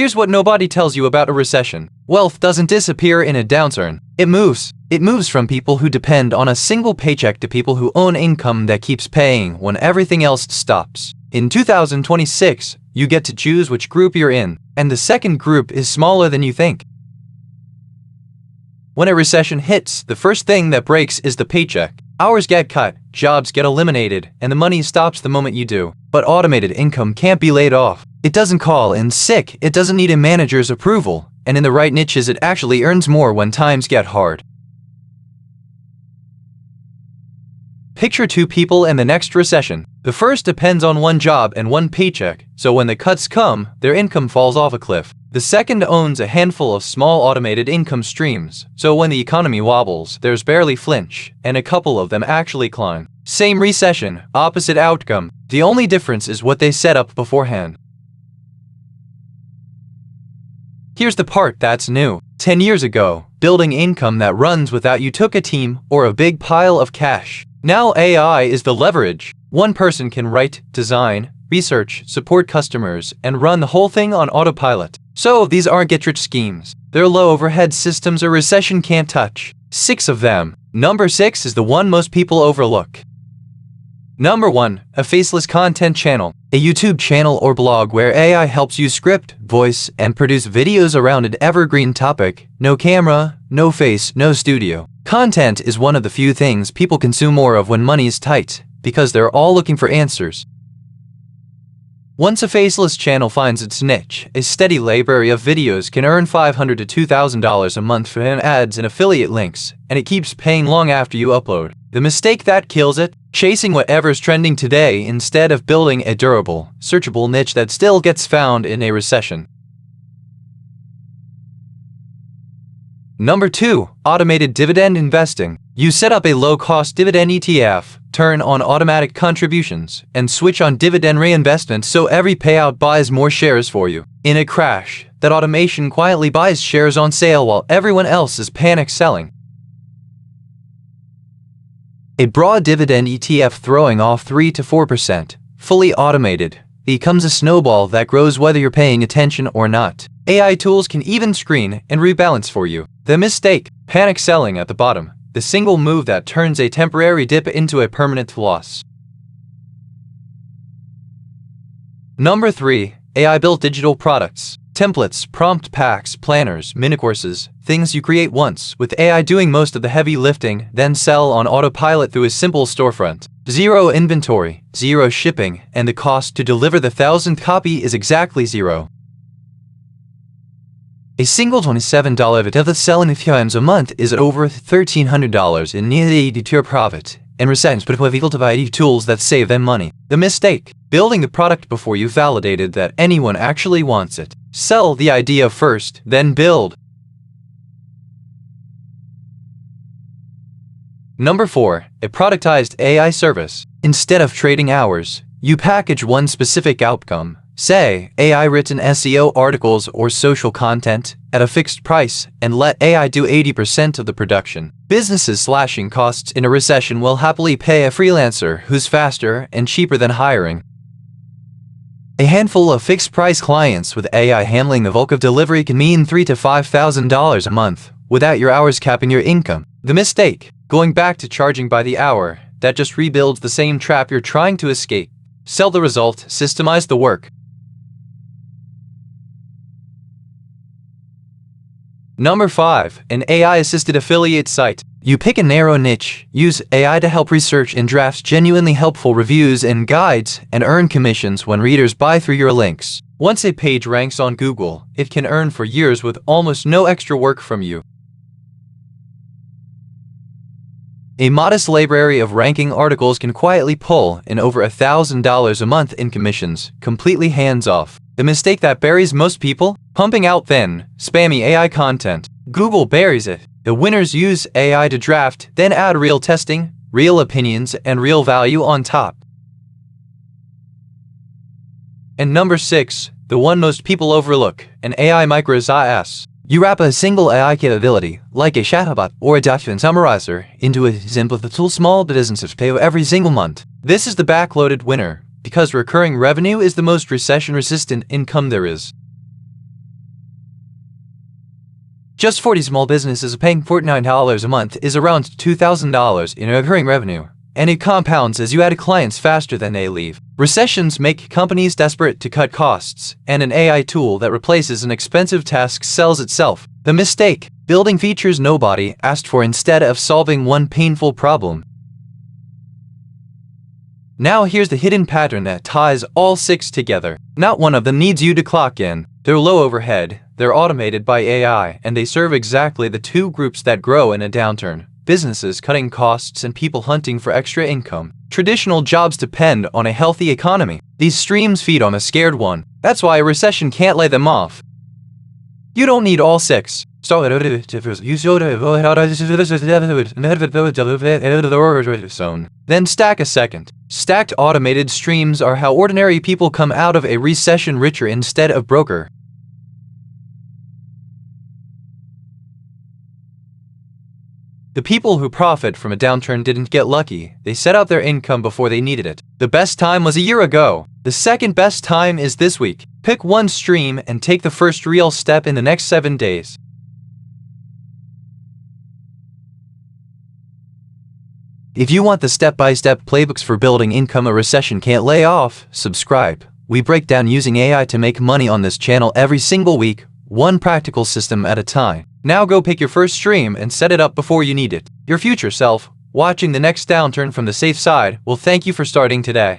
Here's what nobody tells you about a recession. Wealth doesn't disappear in a downturn. It moves. It moves from people who depend on a single paycheck to people who own income that keeps paying when everything else stops. In 2026, you get to choose which group you're in, and the second group is smaller than you think. When a recession hits, the first thing that breaks is the paycheck. Hours get cut, jobs get eliminated, and the money stops the moment you do. But automated income can't be laid off. It doesn't call in sick, it doesn't need a manager's approval, and in the right niches it actually earns more when times get hard. Picture two people in the next recession. The first depends on one job and one paycheck, so when the cuts come, their income falls off a cliff. The second owns a handful of small automated income streams, so when the economy wobbles, there's barely flinch, and a couple of them actually climb. Same recession, opposite outcome. The only difference is what they set up beforehand. Here's the part that's new. 10 years ago, building income that runs without you took a team or a big pile of cash. Now AI is the leverage. One person can write, design, research, support customers, and run the whole thing on autopilot. So these aren't get-rich schemes. They're low-overhead systems a recession can't touch. 6 of them. Number 6 is the one most people overlook. Number 1. A faceless content channel. A YouTube channel or blog where AI helps you script, voice, and produce videos around an evergreen topic. No camera, no face, no studio. Content is one of the few things people consume more of when money's tight, because they're all looking for answers. Once a faceless channel finds its niche, a steady library of videos can earn $500 to $2,000 a month for ads and affiliate links, and it keeps paying long after you upload. The mistake that kills it? Chasing whatever's trending today instead of building a durable, searchable niche that still gets found in a recession. Number 2. Automated dividend investing. You set up a low-cost dividend ETF, turn on automatic contributions, and switch on dividend reinvestment so every payout buys more shares for you. In a crash, that automation quietly buys shares on sale while everyone else is panic selling. A broad dividend ETF throwing off 3 to 4%, fully automated, becomes a snowball that grows whether you're paying attention or not. AI tools can even screen and rebalance for you. The mistake: panic selling at the bottom. The single move that turns a temporary dip into a permanent loss. Number 3. AI-built digital products. Templates, prompt packs, planners, mini-courses, things you create once, with AI doing most of the heavy lifting, then sell on autopilot through a simple storefront. Zero inventory, zero shipping, and the cost to deliver the 1,000th copy is exactly zero. A single $27 video selling a few times a month is at over $1,300 in nearly 80% profit, and recessions put people to buy tools that save them money. The mistake: building the product before you validated that anyone actually wants it. Sell the idea first, then build. Number 4. A productized AI service. Instead of trading hours, you package one specific outcome. Say, AI-written SEO articles or social content at a fixed price, and let AI do 80% of the production. Businesses slashing costs in a recession will happily pay a freelancer who's faster and cheaper than hiring. A handful of fixed-price clients with AI handling the bulk of delivery can mean $3,000 to $5,000 a month, without your hours capping your income. The mistake: going back to charging by the hour, that just rebuilds the same trap you're trying to escape. Sell the result, systemize the work. Number 5. An AI-assisted affiliate site. You pick a narrow niche, use AI to help research and draft genuinely helpful reviews and guides, and earn commissions when readers buy through your links. Once a page ranks on Google, it can earn for years with almost no extra work from you. A modest library of ranking articles can quietly pull in over $1,000 a month in commissions, completely hands-off. The mistake that buries most people? Pumping out thin, spammy AI content. Google buries it. The winners use AI to draft, then add real testing, real opinions, and real value on top. And number 6, the one most people overlook, an AI micro-SaaS. You wrap a single AI capability, like a chatbot or a document summarizer, into a simple tool small businesses pay every single month. This is the backloaded winner, because recurring revenue is the most recession-resistant income there is. Just 40 small businesses paying $49 a month is around $2,000 in recurring revenue, and it compounds as you add clients faster than they leave. Recessions make companies desperate to cut costs, and an AI tool that replaces an expensive task sells itself. The mistake: building features nobody asked for instead of solving one painful problem. Now here's the hidden pattern that ties all 6 together. Not one of them needs you to clock in. They're low overhead, they're automated by AI, and they serve exactly the 2 groups that grow in a downturn: businesses cutting costs and people hunting for extra income. Traditional jobs depend on a healthy economy. These streams feed on a scared one. That's why a recession can't lay them off. You don't need all 6. Then stack a second. Stacked automated streams are how ordinary people come out of a recession richer instead of broker. The people who profit from a downturn didn't get lucky. They set out their income before they needed it. The best time was a year ago. The second best time is this week. Pick one stream and take the first real step in the next 7 days. If you want the step-by-step playbooks for building income a recession can't lay off, subscribe. We break down using AI to make money on this channel every single week, one practical system at a time. Now go pick your first stream and set it up before you need it. Your future self, watching the next downturn from the safe side, will thank you for starting today.